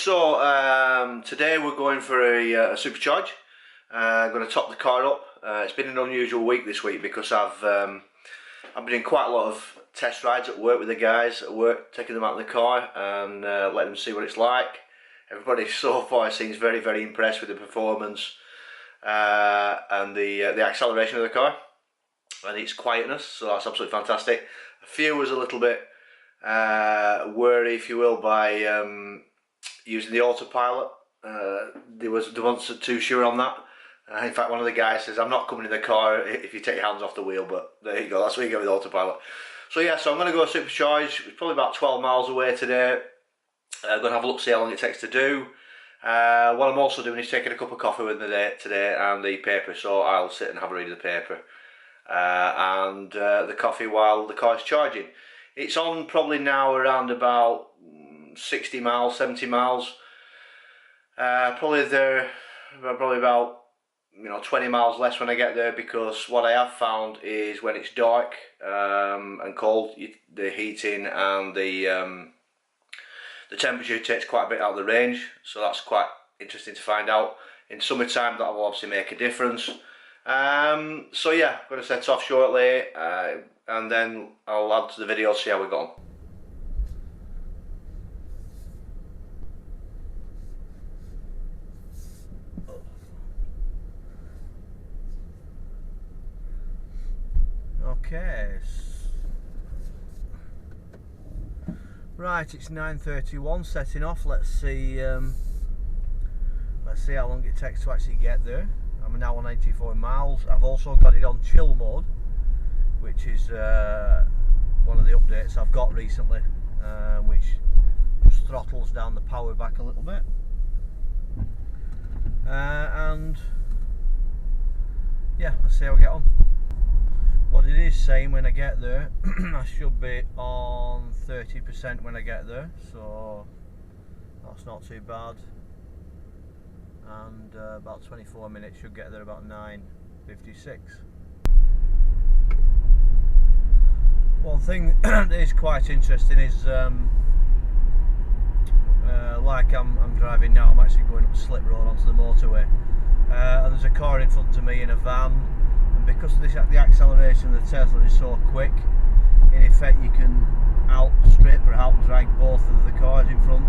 Today we're going for a supercharge. I'm going to top the car up. It's been an unusual week this week because I've been in quite a lot of test rides at work with the guys at work, taking them out in the car and letting them see what it's like. Everybody so far seems very, very impressed with the performance and the acceleration of the car and its quietness, so that's absolutely fantastic. A few was a little bit worry, if you will, by using the autopilot. They weren't too sure on that. In fact, one of the guys says, "I'm not coming in the car if you take your hands off the wheel," but there you go, that's where you go with autopilot. So I'm going to go supercharge. It's probably about 12 miles away today. I'm going to have a look, see how long it takes to do. What I'm also doing is taking a cup of coffee with me today and the paper, so I'll sit and have a read of the paper and the coffee while the car is charging. It's on probably now around about 60 miles, 70 miles. Probably about 20 miles less when I get there, because what I have found is when it's dark and cold, the heating and the temperature takes quite a bit out of the range, so that's quite interesting to find out. In summertime that will obviously make a difference. I'm going to set off shortly and then I'll add to the video, see how we go on. Okay, right, it's 9:31, setting off. Let's see how long it takes to actually get there. I'm now on 84 miles. I've also got it on chill mode, which is one of the updates I've got recently, which just throttles down the power back a little bit. And yeah, let's see how we get on. What it is saying when I get there, I should be on 30% when I get there, so that's not too bad. And about 24 minutes, should get there about 9:56. One thing that is quite interesting is like I'm driving now, I'm actually going up a slip road onto the motorway, and there's a car in front of me in a van, and because of the acceleration of the Tesla is so quick, in effect you can outstrip or outdrag both of the cars in front,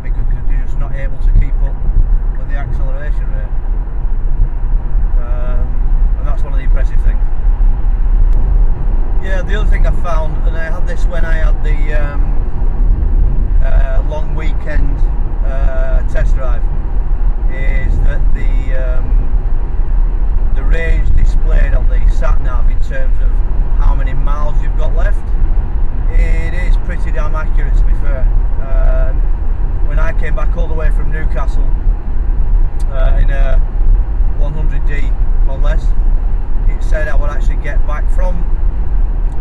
because you're just not able to keep up with the acceleration rate, and that's one of the impressive things. Yeah, the other thing I found, and I had this when I had the long weekend test drive, is that the range displayed on the sat nav in terms of how many miles you've got left, it is pretty damn accurate, to be fair. When I came back all the way from Newcastle in a 100D or less, it said I would actually get back from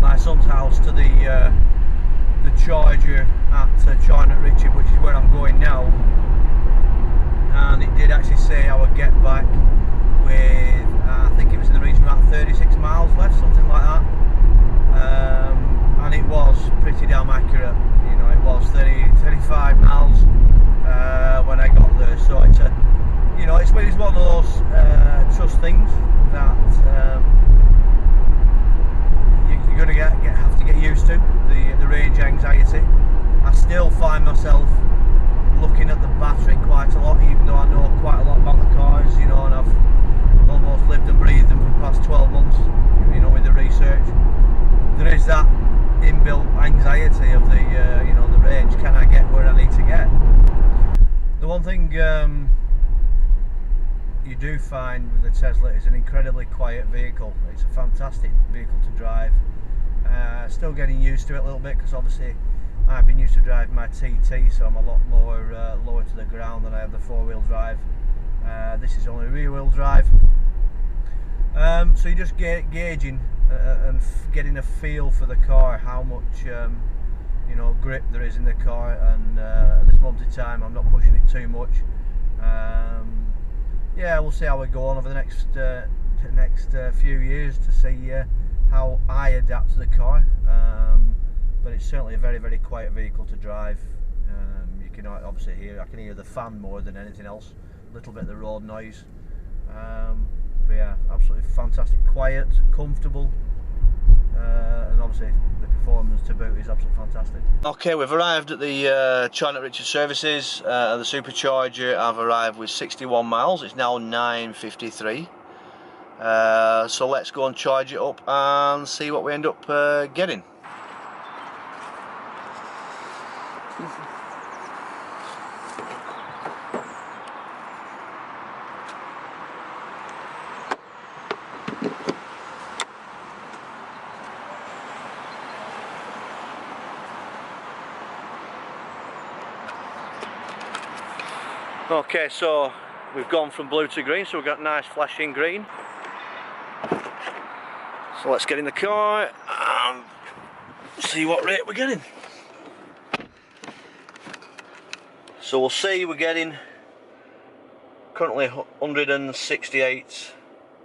my son's house to the charger at China Richard, which is where I'm going now, and it did actually say I would get back with I think it was in the region of about 36 miles left, something like that, and it was pretty damn accurate. It was 35 miles when I got there, so it's it's one of those trust things that you're going to have to get used to, the range anxiety. I still find myself looking at the battery quite a lot, even though I know quite a lot about the cars, and I've almost lived and breathed them for the past 12 months, with the research. There is that inbuilt anxiety of the range. Can I get where I need to get? The one thing you do find with the Tesla is an incredibly quiet vehicle. It's a fantastic vehicle to drive. Still getting used to it a little bit, because obviously I've been used to driving my TT, so I'm a lot more lower to the ground than I have the four-wheel drive. This is only rear-wheel drive. So you're just gauging and getting a feel for the car, how much grip there is in the car, and at this moment in time I'm not pushing it too much. Yeah, we'll see how we go on over the next few years to see how I adapt to the car, but it's certainly a very, very quiet vehicle to drive. You can obviously hear. I can hear the fan more than anything else. A little bit of the road noise. But yeah, absolutely fantastic, quiet, comfortable, and obviously the performance to boot is absolutely fantastic. Okay, we've arrived at the Charnock Richard services. The supercharger, I've arrived with 61 miles. It's now 9:53. So let's go and charge it up and see what we end up getting. Okay, so we've gone from blue to green, so we've got nice flashing green. So let's get in the car and see what rate we're getting. So we'll see we're getting currently 168,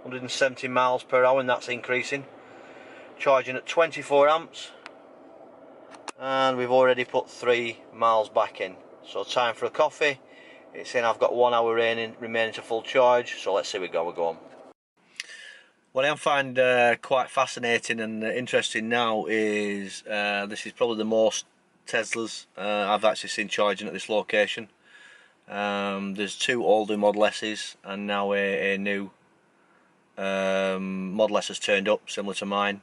170 miles per hour, and that's increasing. Charging at 24 amps, and we've already put 3 miles back in. So time for a coffee. It's saying I've got 1 hour remaining to full charge, so let's see we're going. What I find quite fascinating and interesting now is this is probably the most Teslas I've actually seen charging at this location. There's 2 older Model S's and now a new Model S has turned up, similar to mine,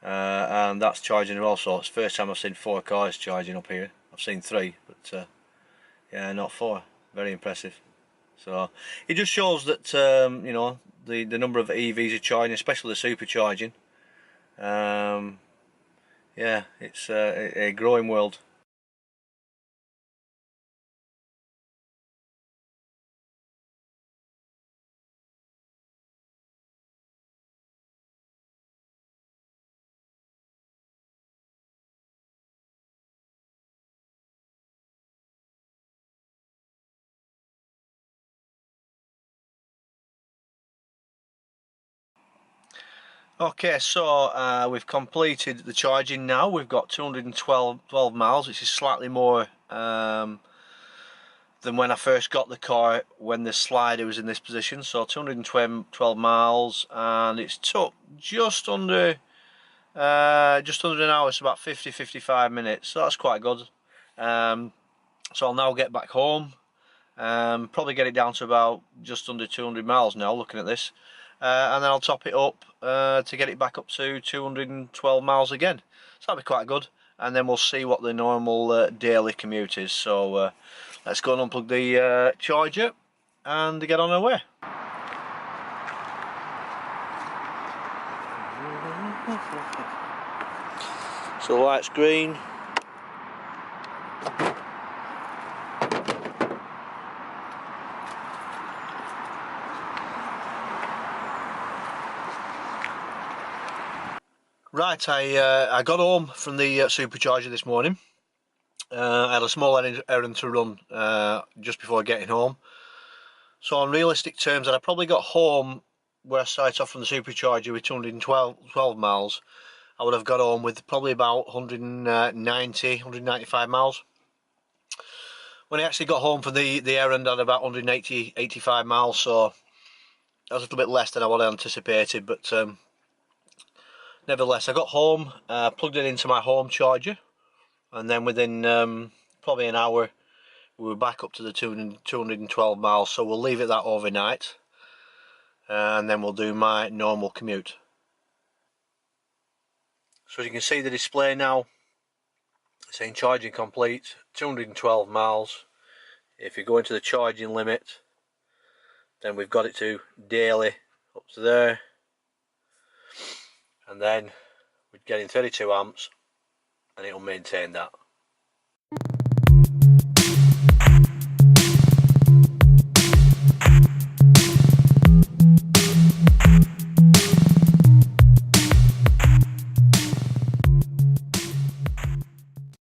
and that's charging also. It's the first time I've seen 4 cars charging up here. I've seen 3, but yeah, not 4. Very impressive. So it just shows that you know, the number of EVs are charging, especially the supercharging. Yeah, it's a growing world. Okay, so we've completed the charging now. We've got 212 miles, which is slightly more than when I first got the car, when the slider was in this position. So 212 miles, and it's took just under an hour, so about 50-55 minutes. So that's quite good. So I'll now get back home. Probably get it down to about just under 200 miles now, looking at this, and then I'll top it up to get it back up to 212 miles again. So that'll be quite good, and then we'll see what the normal daily commute is. So let's go and unplug the charger and get on our way. So the light's green. Right, I got home from the supercharger this morning. I had a small errand to run just before getting home. So on realistic terms, that I probably got home where I started off from the supercharger with 212 miles. I would have got home with probably about 195 miles. When I actually got home from the errand, I had about 85 miles, so that was a little bit less than I would have anticipated, but nevertheless, I got home, plugged it into my home charger, and then within probably an hour we were back up to the 212 miles. So we'll leave it that overnight, and then we'll do my normal commute. So as you can see, the display now saying charging complete, 212 miles. If you go into the charging limit, then we've got it to daily up to there, and then we're getting 32 amps, and it'll maintain that.